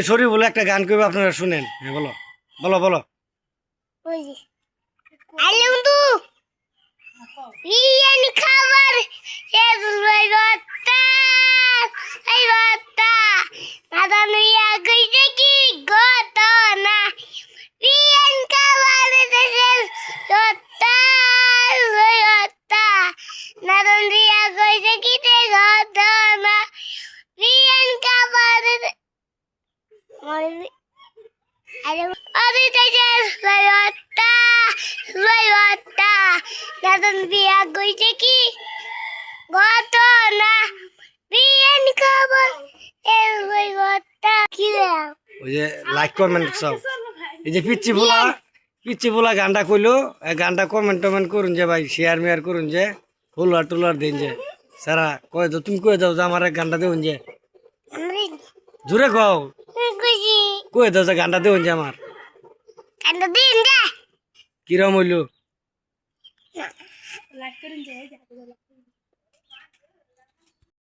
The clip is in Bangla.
শরীর বলে একটা গান কইবে আপনারা শুনেন। হ্যাঁ বলো বলো বলো। বিরিয়ানি খাবার শেষ হয়ে গেছে এই বার্তা নাদান ইয়া কইছে কি ঘটনা বিরিয়ানি খাবার শেষ গেছে এই বার্তা নাদান ইয়া কইছে কি ঘটনা বিরিয়ানি খাবার আরে আরে শেষ হয়ে গেছে রয়তা নাদন বিয়া কইছে কি ঘটনা বিয়ান খবর এই রয়তা কি রে ওই যে লাইক কমেন্ট সব এই যে পিচ্ছি বলা গানটা কইলো এই গানটা কমেন্ট টমেন্ট করুন যে ভাই শেয়ার মেয়ার করুন যে ফুলার টুলার দিন যে সারা কয়ে দাও তুমি কয়ে দাও যে আমার এক গানটা দেউন যে জোরে কও কইছি কয়ে দাও যে গানটা দেউন যে আমার কান্দ দিন দে কিরম হইলো লাইক করুন যে